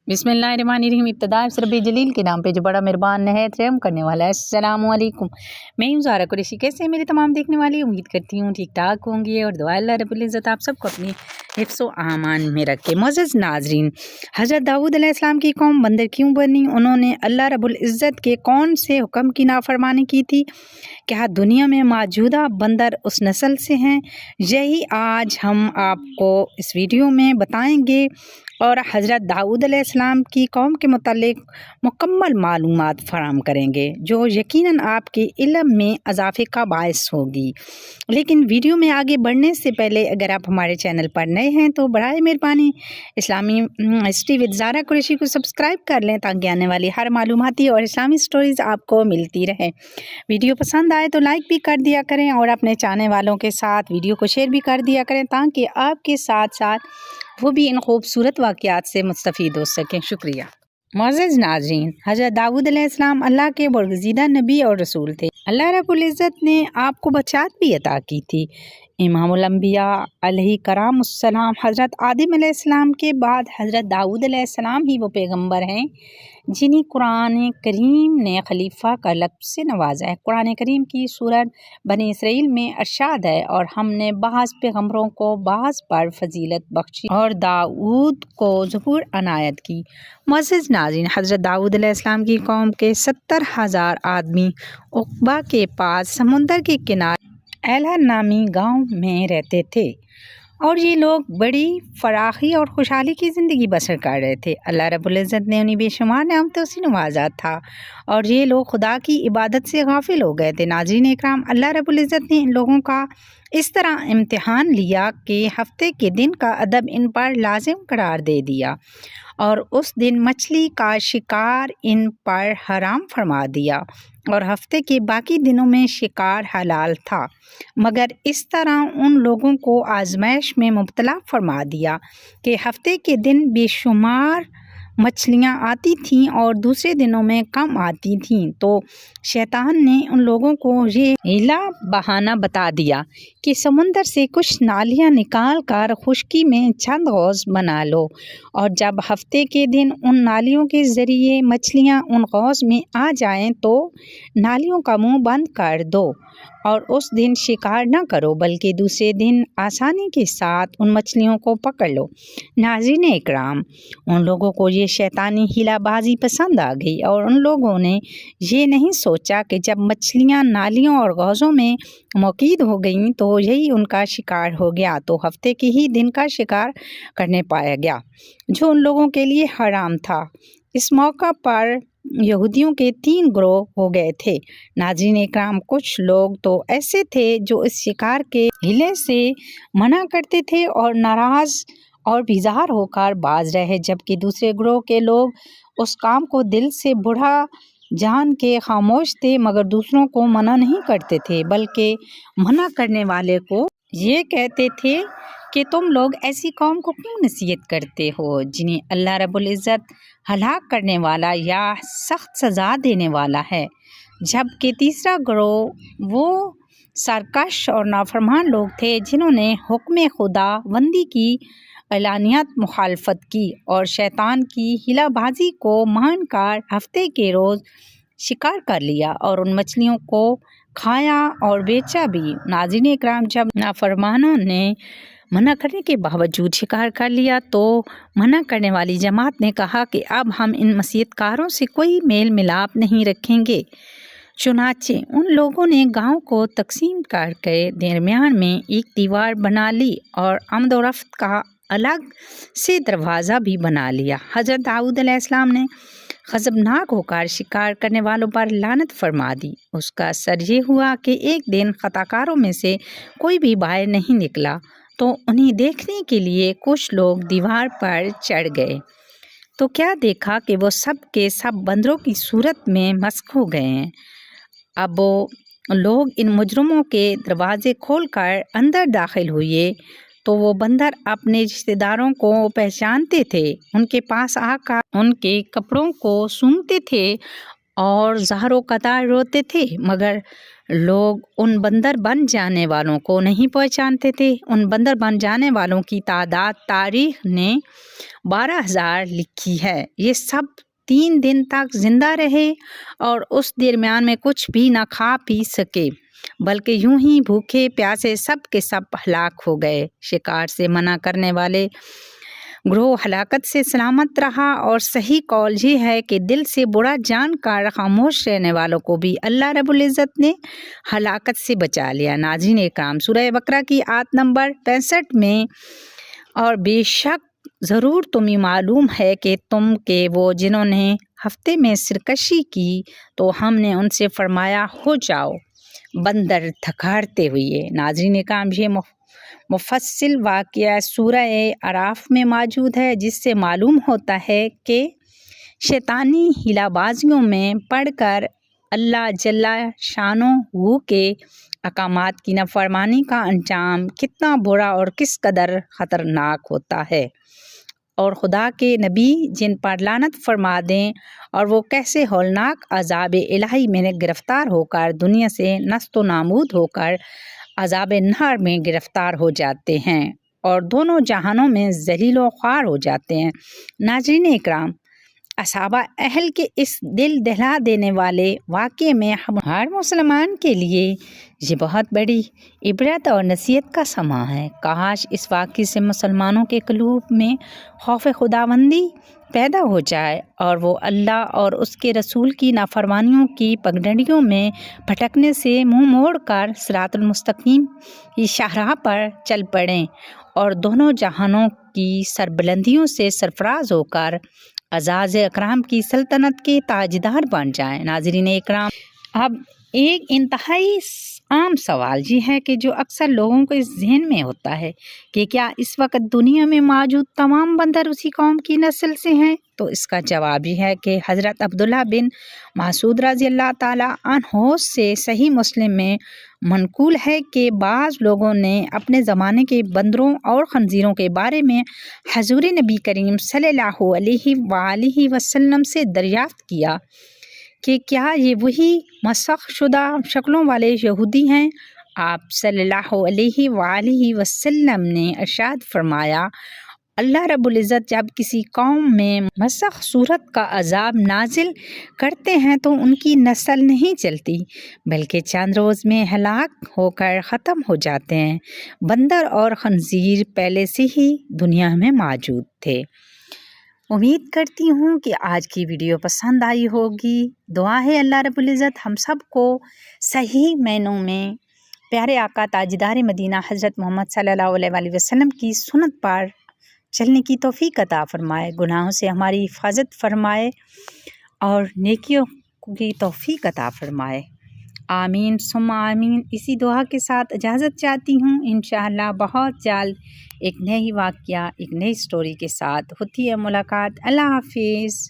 बिस्मिल्लाहिर्रहमानिर्रहीम। इब्तिदा रब जलील के नाम पे जो बड़ा मेहरबान नहायत रहम करने वाला है। अस्सलामु अलैकुम। मैं हूँ ज़ारा कुरैशी। कैसे हैं मेरे तमाम देखने वाले? उम्मीद करती हूँ ठीक ठाक होंगे और दुआ अल्लाह रब्बुल इज़्ज़त आप सबको अपनी हिफ्ज़ व अमान में रखे। मुअज़्ज़ज़ नाज़रीन, हज़रत दाऊद अलैहिस्सलाम की कौम बंदर क्यों बनी? उन्होंने अल्लाह रब्बुल इज़्ज़त के कौन से हुक्म की नाफरमानी की थी? क्या दुनिया में मौजूदा बंदर उस नस्ल से हैं? यही आज हम आपको इस वीडियो में बताएंगे और हज़रत दाऊद अलैहिस्सलाम की कौम के मुतालिक मुकम्मल मालूमात फराहम करेंगे जो यकीनन आपके इल्म में इजाफ़े का बायस होगी। लेकिन वीडियो में आगे बढ़ने से पहले अगर आप हमारे चैनल पर नए हैं तो बराए मेहरबानी इस्लामी हिस्ट्री विद ज़ारा कुरैशी को सब्सक्राइब कर लें ताकि आने वाली हर मालूमाती और इस्लामी स्टोरीज़ आपको मिलती रहे। वीडियो पसंद आए तो लाइक भी कर दिया करें और अपने चाहने वालों के साथ वीडियो को शेयर भी कर दिया करें ताकि आपके साथ साथ वो भी इन खूबसूरत वाक़यात से मुस्तफ़ीद हो सकें। शुक्रिया। मुअज़्ज़ज़ नाज़रीन, हज़रत दाऊद अलैहिस्सलाम अल्लाह के बरगज़ीदा नबी और रसूल थे। अल्लाह रब्बुल इज़्ज़त ने आपको बचात भी अता की थी। इमामुल अंबिया अलैहिस्सलाम हज़रत आदम अलैहिस्सलाम के बाद हज़रत दाऊद अलैहिस्सलाम ही वो पैगंबर हैं जिन्हें कुरान करीम ने खलीफा का लक़्ब से नवाजा है। कुरान करीम की सूरत बनी इसराइल में इरशाद है, और हमने बाज़ पैगंबरों को बाज़ पर फजीलत बख्शी और दाऊद को ज़बूर अनायत की। मुअज़्ज़ज़ नाज़रीन, हज़रत दाऊद अलैहिस्सलाम की कौम के 70,000 आदमी उक़बा के पास समुंदर के किनारे एला नामी गांव में रहते थे और ये लोग बड़ी फराखी और खुशहाली की ज़िंदगी बसर कर रहे थे। अल्लाह रब्बुल इज़्ज़त ने उन्हें बेशुमार नेमतों से नवाजा था और ये लोग खुदा की इबादत से गाफिल हो गए थे। नाज़रीन इकराम, अल्लाह रब्बुल इज़्ज़त ने इन लोगों का इस तरह इम्तिहान लिया कि हफ्ते के दिन का अदब इन पर लाजिम करार दे दिया और उस दिन मछली का शिकार इन पर हराम फरमा दिया और हफ्ते के बाकी दिनों में शिकार हलाल था। मगर इस तरह उन लोगों को आजमाइश में मुब्तला फरमा दिया कि हफ्ते के दिन बेशुमार मछलियाँ आती थीं और दूसरे दिनों में कम आती थीं। तो शैतान ने उन लोगों को ये हीला बहाना बता दिया कि समुंदर से कुछ नालियाँ निकाल कर खुश्की में चंद गौज़ बना लो, और जब हफ्ते के दिन उन नालियों के ज़रिए मछलियाँ उन गौज़ में आ जाएं तो नालियों का मुंह बंद कर दो और उस दिन शिकार न करो, बल्कि दूसरे दिन आसानी के साथ उन मछलियों को पकड़ लो। नाज़रीन इकराम, उन लोगों को ये शैतानी हिलाबाजी पसंद आ गई और उन लोगों ने ये नहीं सोचा कि जब मछलियाँ नालियों और गौज़ों में मौकीद हो गईं तो यही उनका शिकार हो गया, तो हफ्ते के ही दिन का शिकार करने पाया गया जो उन लोगों के लिए हराम था। इस मौका पर यहूदियों के 3 ग्रोह हो गए थे। नाज़रीन इकराम, कुछ लोग तो ऐसे थे जो इस शिकार के हिले से मना करते थे और नाराज़ और बेजार होकर बाज रहे, जबकि दूसरे ग्रोह के लोग उस काम को दिल से बुरा जान के खामोश थे मगर दूसरों को मना नहीं करते थे, बल्कि मना करने वाले को ये कहते थे कि तुम लोग ऐसी कौम को क्यों नसीहत करते हो जिन्हें अल्लाह रब्बुल इज़्ज़त हलाक करने वाला या सख्त सज़ा देने वाला है। जबकि तीसरा ग्रोह वो सरकश और नाफरमान लोग थे जिन्होंने हुक्म खुदावंदी की एलानियत मुखालफत की और शैतान की हिलाबाजी को मानकर हफ्ते के रोज़ शिकार कर लिया और उन मछलियों को खाया और बेचा भी। नाज़रीन इकराम, जब नाफरमानों ने मना करने के बावजूद शिकार कर लिया तो मना करने वाली जमात ने कहा कि अब हम इन मसीहतकारों से कोई मेल मिलाप नहीं रखेंगे। चुनाचे उन लोगों ने गांव को तकसीम करके दरमियान में एक दीवार बना ली और आमद और रफ्त का अलग से दरवाज़ा भी बना लिया। हज़रत दाऊद अलैहिस्सलाम ने ग़ज़बनाक होकर शिकार करने वालों पर लानत फरमा दी। उसका असर ये हुआ कि एक दिन ख़ताकारों में से कोई भी बाहर नहीं निकला तो उन्हें देखने के लिए कुछ लोग दीवार पर चढ़ गए तो क्या देखा कि वो सब के सब बंदरों की सूरत में मस्क हो गए हैं। अब वो लोग इन मुजरमों के दरवाजे खोलकर अंदर दाखिल हुए तो वो बंदर अपने रिश्तेदारों को पहचानते थे, उनके पास आकर उनके कपड़ों को सूंघते थे اور زہر و قطار روتے تھے، مگر لوگ ان بندر بن جانے والوں کو نہیں پہچانتے تھے۔ ان بندر بن جانے والوں کی تعداد تاریخ نے 12,000 لکھی ہے۔ یہ سب 3 دن تک زندہ رہے اور اس درمیان میں کچھ بھی نہ کھا پی سکے، بلکہ یوں ہی بھوکے پیاسے سب کے سب ہلاک ہو گئے۔ شکار سے منع کرنے والے گروہ ہلاکت سے سلامت رہا، اور صحیح قول یہ ہے کہ دل سے برا جان کر خاموش رہنے والوں کو بھی اللہ رب العزت نے ہلاکت سے بچا لیا۔ ناظرین اکرام، سورہ بقرہ کی آیت نمبر 65 میں، اور بے شک ضرور تمہیں معلوم ہے کہ وہ جنہوں نے ہفتے میں سرکشی کی تو ہم نے ان سے فرمایا ہو جاؤ بندر دھکارتے ہوئے۔ ناظرین اکرام، یہ مفصل واقعہ سورہ اعراف میں موجود ہے، جس سے معلوم ہوتا ہے کہ شیطانی ہیلا بازیوں میں پڑھ کر اللہ جل شانہ کے احکامات کی نافرمانی کا انجام کتنا برا اور کس قدر خطرناک ہوتا ہے، اور خدا کے نبی جن پر لعنت فرما دیں اور وہ کیسے ہولناک عذاب الہی میں گرفتار ہو کر دنیا سے نست و نابود ہو کر عذاب نار میں گرفتار ہو جاتے ہیں اور دونوں جہانوں میں ذلیل و خوار ہو جاتے ہیں۔ ناظرین اکرام، اصحاب اہل کے اس دل دہلا دینے والے واقعے میں ہر مسلمان کے لیے یہ بہت بڑی عبرت اور نصیحت کا سماں ہے۔ کاش اس واقعے سے مسلمانوں کے قلوب میں خوف خداوندی پیدا ہو جائے اور وہ اللہ اور اس کے رسول کی نافرمانیوں کی پگڈنڈیوں میں بھٹکنے سے منہ موڑ کر صراط المستقیم کی شاہراہ پر چل پڑیں اور دونوں جہانوں کی سربلندیوں سے سرفراز ہو کر اعزاز اکرام کی سلطنت کے تاجدار بن جائیں۔ ناظرین اکرام، اب ایک انتہائی عام سوال یہ ہے کہ جو اکثر لوگوں کے ذہن میں ہوتا ہے کہ کیا اس وقت دنیا میں موجود تمام بندر اسی قوم کی نسل سے ہیں؟ تو اس کا جواب یہ ہے کہ حضرت عبداللہ بن مسعود رضی اللہ تعالیٰ عنہ سے صحیح مسلم میں منقول ہے کہ بعض لوگوں نے اپنے زمانے کے بندروں اور خنزیروں کے بارے میں حضور نبی کریم صلی اللہ علیہ وآلہ وسلم سے دریافت کیا کہ کیا یہ وہی مسخ شدہ شکلوں والے یہودی ہیں؟ آپ صلی اللہ علیہ وآلہ وسلم نے ارشاد فرمایا، اللہ رب العزت جب کسی قوم میں مسخ صورت کا عذاب نازل کرتے ہیں تو ان کی نسل نہیں چلتی بلکہ چند روز میں ہلاک ہو کر ختم ہو جاتے ہیں۔ بندر اور خنزیر پہلے سے ہی دنیا میں موجود تھے۔ امید کرتی ہوں کہ آج کی ویڈیو پسند آئی ہوگی۔ دعا ہے اللہ رب العزت ہم سب کو صحیح معنوں میں پیارے آقا تاجدار مدینہ حضرت محمد صلی اللہ علیہ وآلہ وسلم کی سنت پر چلنے کی توفیق عطا فرمائے، گناہوں سے ہماری حفاظت فرمائے اور نیکیوں کی توفیق عطا فرمائے۔ آمین ثم آمین۔ اسی دعا کے ساتھ اجازت چاہتی ہوں۔ انشاءاللہ بہت جلد ایک نئی واقعہ، ایک نئی سٹوری کے ساتھ ہوتی ہے ملاقات۔ اللہ حافظ۔